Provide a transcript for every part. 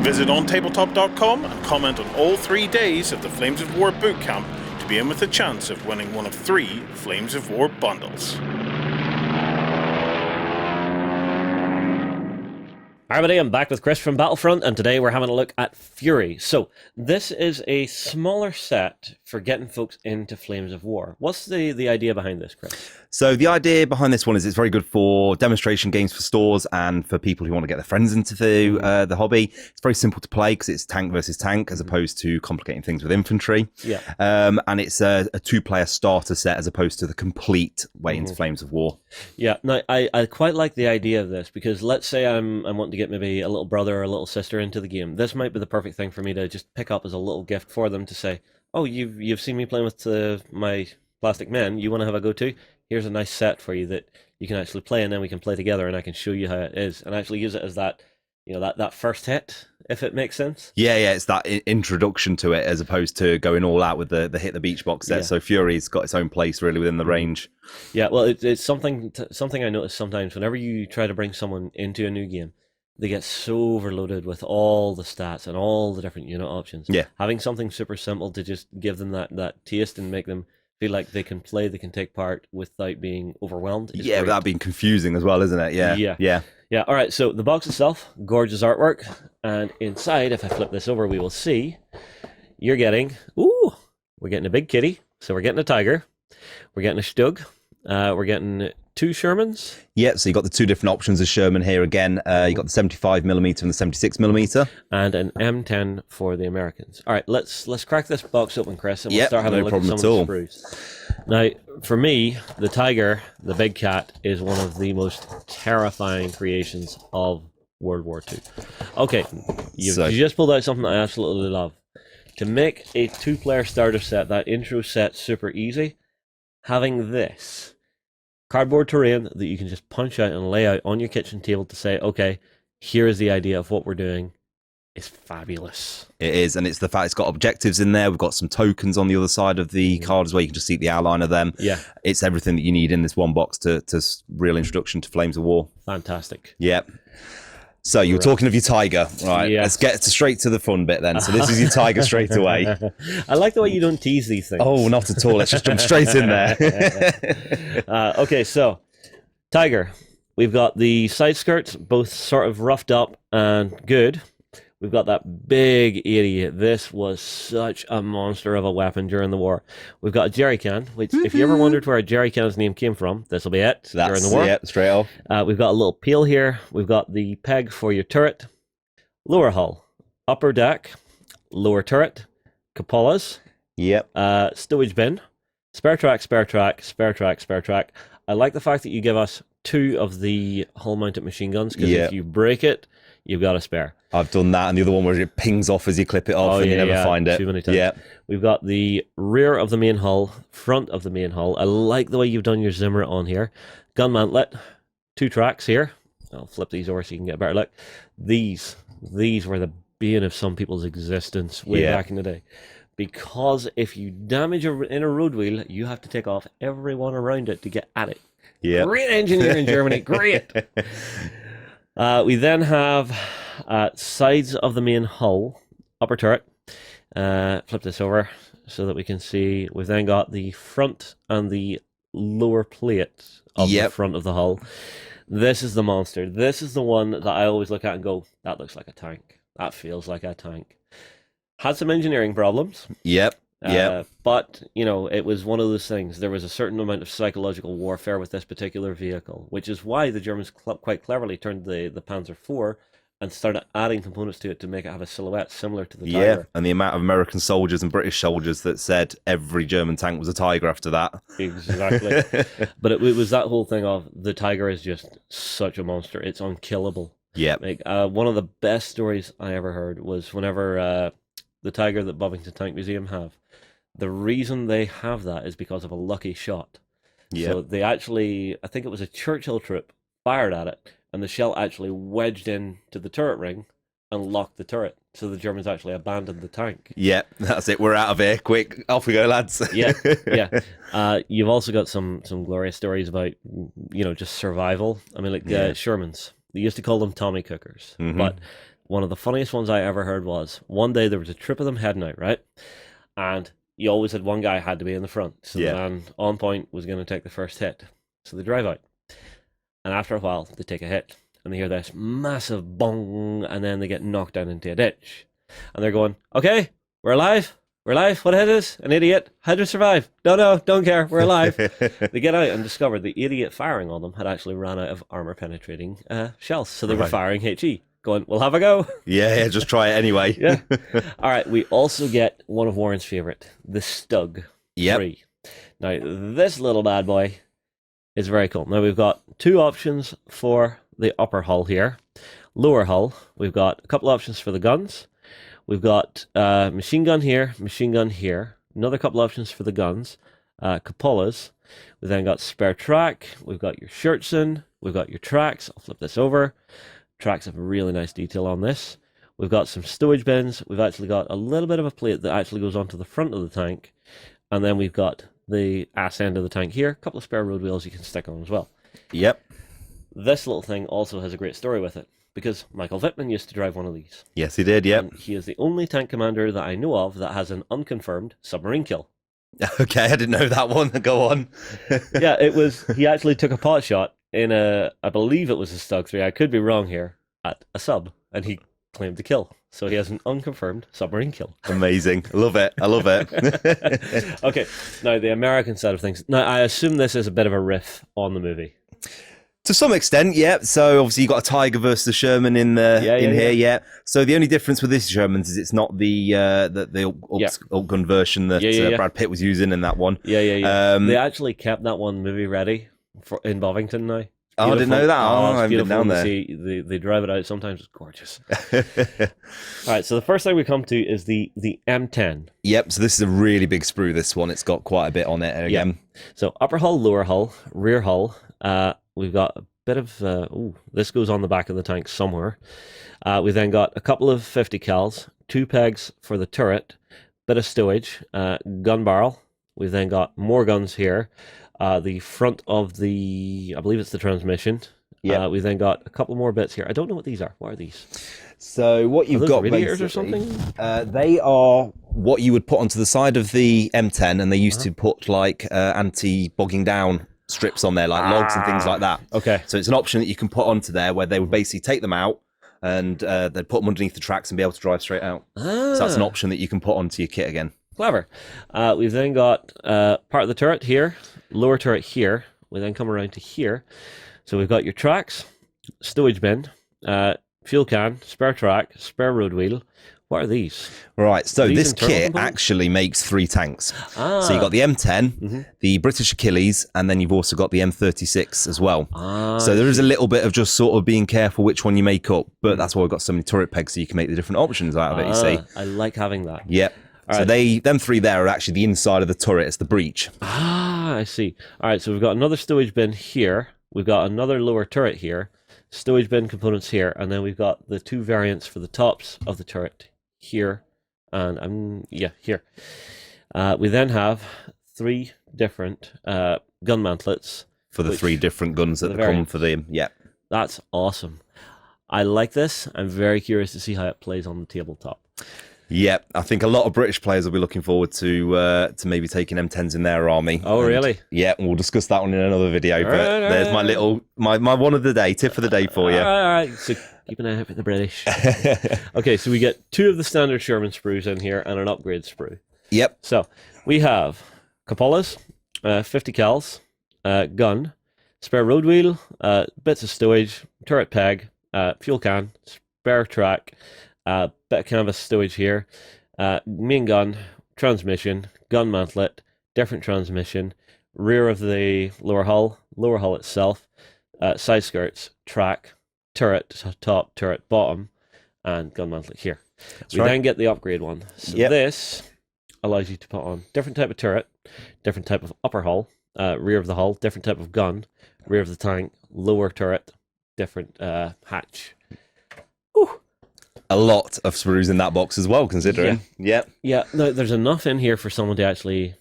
Visit OnTableTop.com and comment on all 3 days of the Flames of War Bootcamp to be in with a chance of winning one of 3 Flames of War bundles. Hi everybody, I'm back with Chris from Battlefront, and today we're having a look at Fury. So, this is a smaller set for getting folks into Flames of War. What's the idea behind this, Chris? So the idea behind this one is it's very good for demonstration games for stores and for people who want to get their friends into the hobby. It's very simple to play because it's tank versus tank as opposed to complicating things with infantry. Yeah. And it's a 2-player starter set as opposed to the complete way into Flames of War. Yeah, no, I quite like the idea of this because let's say I'm wanting to get maybe a little brother or a little sister into the game. This might be the perfect thing for me to just pick up as a little gift for them to say, oh, you've seen me playing with my plastic men, you want to have a go too? Here's a nice set for you that you can actually play, and then we can play together, and I can show you how it is, and actually use it as that, that first hit, if it makes sense. Yeah, it's that introduction to it as opposed to going all out with the hit the beach box set. Yeah. So Fury's got its own place really within the range. Yeah, well, it's something I notice sometimes whenever you try to bring someone into a new game, they get so overloaded with all the stats and all the different unit options. Yeah, having something super simple to just give them that taste and make them feel like they can play, they can take part without being overwhelmed. Yeah, without being confusing as well, isn't it? Yeah. All right, so the box itself, gorgeous artwork. And inside, if I flip this over, we will see we're getting a big kitty. So we're getting a tiger. We're getting a Stug. We're getting 2 Shermans. Yeah, so you got the 2 different options of Sherman here again. You got the 75mm and the 76mm. And an M10 for the Americans. All right, let's crack this box open, Chris, and we'll start having a look at some of the sprues. Now, for me, the tiger, the big cat, is one of the most terrifying creations of World War II. Okay, you just pulled out something I absolutely love. To make a 2-player starter set, that intro set super easy, having this cardboard terrain that you can just punch out and lay out on your kitchen table to say, okay, here is the idea of what we're doing, is fabulous. It is, and it's the fact it's got objectives in there. We've got some tokens on the other side of the card as well. You can just see the outline of them. Yeah. It's everything that you need in this one box to real introduction to Flames of War. Fantastic. Yep. So you were talking of your tiger, right? Yes. Let's get straight to the fun bit then. So this is your tiger straight away. I like the way you don't tease these things. Oh, not at all. Let's just jump straight in there. Okay, so tiger. We've got the side skirts, both sort of roughed up and good. We've got that big idiot. This was such a monster of a weapon during the war. We've got a jerry can, which if you ever wondered where a jerry can's name came from, this will be it. During the war. Yeah, straight off. We've got a little peel here. We've got the peg for your turret. Lower hull, upper deck, lower turret, cupolas. Yep. Stowage bin, spare track, spare track, spare track, spare track. I like the fact that you give us 2 of the hull-mounted machine guns, because if you break it, you've got a spare. I've done that, and the other one where it pings off as you clip it off and you never find it. Too many times. Yeah. We've got the rear of the main hull, front of the main hull. I like the way you've done your Zimmer on here. Gun mantlet, 2 tracks here. I'll flip these over so you can get a better look. These were the bane of some people's existence way back in the day. Because if you damage in a road wheel, you have to take off everyone around it to get at it. Yeah. Great engineer in Germany, great. We then have sides of the main hull, upper turret. Flip this over so that we can see. We've then got the front and the lower plate of the front of the hull. This is the monster. This is the one that I always look at and go, that looks like a tank. That feels like a tank. Had some engineering problems. Yep. But, it was one of those things. There was a certain amount of psychological warfare with this particular vehicle, which is why the Germans quite cleverly turned the Panzer IV and started adding components to it to make it have a silhouette similar to the Tiger. Yeah, and the amount of American soldiers and British soldiers that said every German tank was a Tiger after that. Exactly. But it was that whole thing of the Tiger is just such a monster. It's unkillable. Yeah. One of the best stories I ever heard was whenever the Tiger that Bovington Tank Museum have, the reason they have that is because of a lucky shot. Yeah. So they actually, I think it was a Churchill troop, fired at it, and the shell actually wedged into the turret ring and locked the turret. So the Germans actually abandoned the tank. Yeah, that's it. We're out of here. Quick, off we go, lads. Yeah. You've also got some glorious stories about, just survival. I mean, Shermans. They used to call them Tommy cookers, but one of the funniest ones I ever heard was, one day there was a trip of them heading out, right? And you always had one guy had to be in the front. So the man on point was going to take the first hit. So they drive out. And after a while, they take a hit. And they hear this massive bong, and then they get knocked down into a ditch. And they're going, okay, we're alive. We're alive. What hit us? An idiot. How'd we survive? No, don't care. We're alive. They get out and discovered the idiot firing on them had actually ran out of armor-penetrating shells. So they were firing HE, going, we'll have a go. Yeah, just try it anyway. Yeah. All right, we also get one of Warren's favorite, the Stug 3. Now, this little bad boy is very cool. Now, we've got two options for the upper hull here. Lower hull, we've got a couple options for the guns. We've got machine gun here, another couple options for the guns, cupolas. We've then got spare track, we've got your Schertzen, we've got your tracks. I'll flip this over. Tracks have a really nice detail on this. We've got some stowage bins. We've actually got a little bit of a plate that actually goes onto the front of the tank. And then we've got the ass end of the tank here. A couple of spare road wheels you can stick on as well. Yep. This little thing also has a great story with it, because Michael Wittmann used to drive one of these. Yes, he did, yep. And he is the only tank commander that I know of that has an unconfirmed submarine kill. Okay, I didn't know that one. Go on. Yeah, it was, he actually took a pot shot in I believe it was a Stug 3, I could be wrong here, at a sub, and he claimed to kill. So he has an unconfirmed submarine kill. Amazing. I love it. Okay, now the American side of things. Now, I assume this is a bit of a riff on the movie. To some extent, yeah. So obviously you got a Tiger versus a Sherman in here, yeah. So the only difference with this Sherman's is it's not the alt gun version that Brad Pitt was using in that one. Yeah. They actually kept that one movie ready in Bovington now. Oh, I didn't know that. I haven't been down there. They drive it out. Sometimes it's gorgeous. All right, so the first thing we come to is the M10. Yep, so this is a really big sprue, this one. It's got quite a bit on it again. Yeah. So upper hull, lower hull, rear hull. We've got a bit of... this goes on the back of the tank somewhere. We then got a couple of 50 cals, 2 pegs for the turret, bit of stowage, gun barrel. We've then got more guns here. The front of the, I believe it's the transmission. Yeah. We then got a couple more bits here. I don't know what these are. What are these? So what you've got radiators or something? They are what you would put onto the side of the M10, and they used to put like anti-bogging down strips on there, like logs and things like that. Okay. So it's an option that you can put onto there where they would basically take them out and they'd put them underneath the tracks and be able to drive straight out. So that's an option that you can put onto your kit again. Clever. We've then got part of the turret here, lower turret here. We then come around to here. So we've got your tracks, stowage bin, fuel can, spare track, spare road wheel. What are these? Right, so this kit actually makes 3 tanks. So you've got the M10, the British Achilles, and then you've also got the M36 as well. So there is a little bit of just sort of being careful which one you make up, but that's why we've got so many turret pegs so you can make the different options out of it, you see. I like having that. Yep. So them 3 there are actually the inside of the turret. It's the breech. I see. All right, so we've got another stowage bin here. We've got another lower turret here. Stowage bin components here. And then we've got the 2 variants for the tops of the turret here. And here. We then have 3 different gun mantlets. For the 3 different guns that are common for them. Yeah. That's awesome. I like this. I'm very curious to see how it plays on the tabletop. Yeah, I think a lot of British players will be looking forward to maybe taking M10s in their army. Oh, really? Yeah, and we'll discuss that one in another video. There's my little my one of the day, tip of the day for you. All right. So keep an eye out for the British. Okay, so we get 2 of the standard Sherman sprues in here and an upgrade sprue. Yep. So we have cupolas, 50 cals, gun, spare road wheel, bits of stowage, turret peg, fuel can, spare track, bit of canvas stowage here, main gun, transmission, gun mantlet, different transmission, rear of the lower hull itself, side skirts, track, turret top, turret bottom, and gun mantlet here. We then get the upgrade one. So this allows you to put on different type of turret, different type of upper hull, rear of the hull, different type of gun, rear of the tank, lower turret, different hatch. Whew. A lot of sprues in that box as well, considering. Yeah. No, there's enough in here for someone to actually,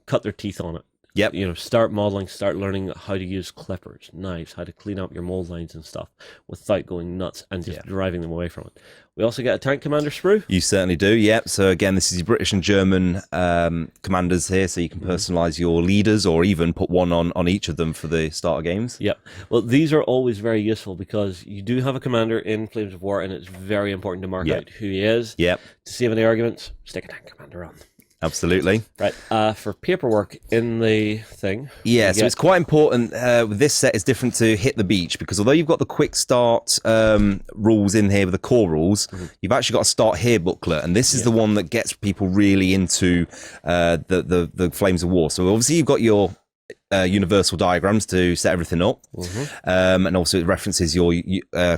cut their teeth on it. Yep. You know, start modeling, start learning how to use clippers, knives, how to clean up your mold lines and stuff without going nuts and just driving them away from it. We also get a tank commander sprue. You certainly do, yep. So again, this is your British and German commanders here, so you can personalize your leaders or even put one on each of them for the starter games. Yep. Well, these are always very useful because you do have a commander in Flames of War, and it's very important to mark out who he is. Yep. To save any arguments, stick a tank commander on. Absolutely. Right. For paperwork in the thing. Yeah, so it's quite important. With this set, it's different to Hit the Beach because although you've got the quick start rules in here with the core rules, you've actually got a start here booklet, and this is the one that gets people really into the Flames of War. So obviously you've got your universal diagrams to set everything up, and also it references your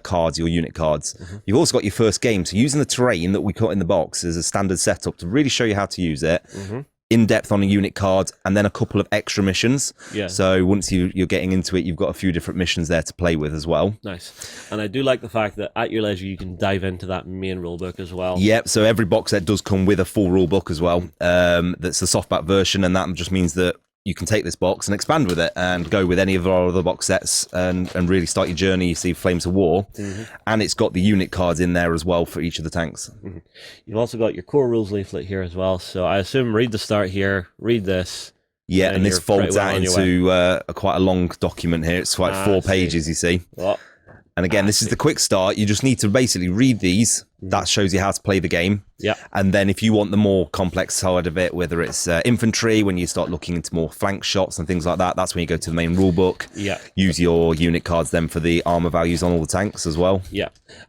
cards, your unit cards. You've also got your first game, so using the terrain that we cut in the box as a standard setup to really show you how to use it, in depth on a unit card, and then a couple of extra missions. So once you're getting into it, you've got a few different missions there to play with as well. Nice. And I do like the fact that at your leisure you can dive into that main rulebook as well. Yep, so every box set does come with a full rulebook as well. That's the softback version, and that just means that you can take this box and expand with it and go with any of our other box sets and really start your journey. You see Flames of War, and it's got the unit cards in there as well for each of the tanks. You've also got your core rules leaflet here as well. So I assume read the start here, read this. Yeah, and this folds out into quite a long document here. It's like 4 pages, you see. And again, this is the quick start. You just need to basically read these. That shows you how to play the game. And then if you want the more complex side of it, whether it's infantry, when you start looking into more flank shots and things like that, that's when you go to the main rule book. Use your unit cards then for the armor values on all the tanks as well.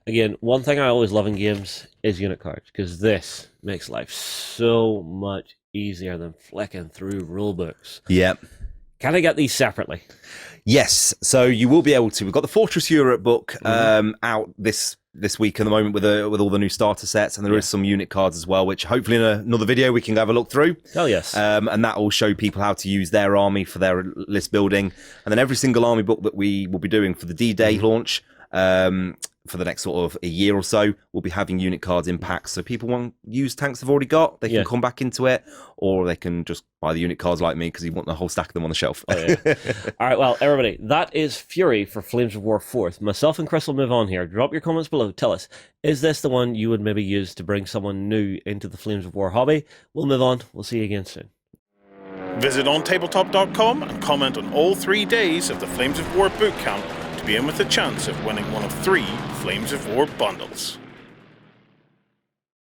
Again, one thing I always love in games is unit cards, because this makes life so much easier than flicking through rule books. Can I get these separately? Yes, so you will be able to. We've got the Fortress Europe book out this week at the moment with all the new starter sets, and there is some unit cards as well, which hopefully in another video we can have a look through. Hell yes. And that will show people how to use their army for their list building. And then every single army book that we will be doing for the D-Day launch, for the next sort of a year or so, we'll be having unit cards in packs. So people want to use tanks they've already got, they can come back into it, or they can just buy the unit cards like me because you want the whole stack of them on the shelf. All right, well, everybody, that is Fury for Flames of War 4th. Myself and Chris will move on here. Drop your comments below. Tell us, is this the one you would maybe use to bring someone new into the Flames of War hobby? We'll move on. We'll see you again soon. Visit OnTableTop.com and comment on all 3 days of the Flames of War bootcamp to be in with a chance of winning one of 3 Flames of War bundles.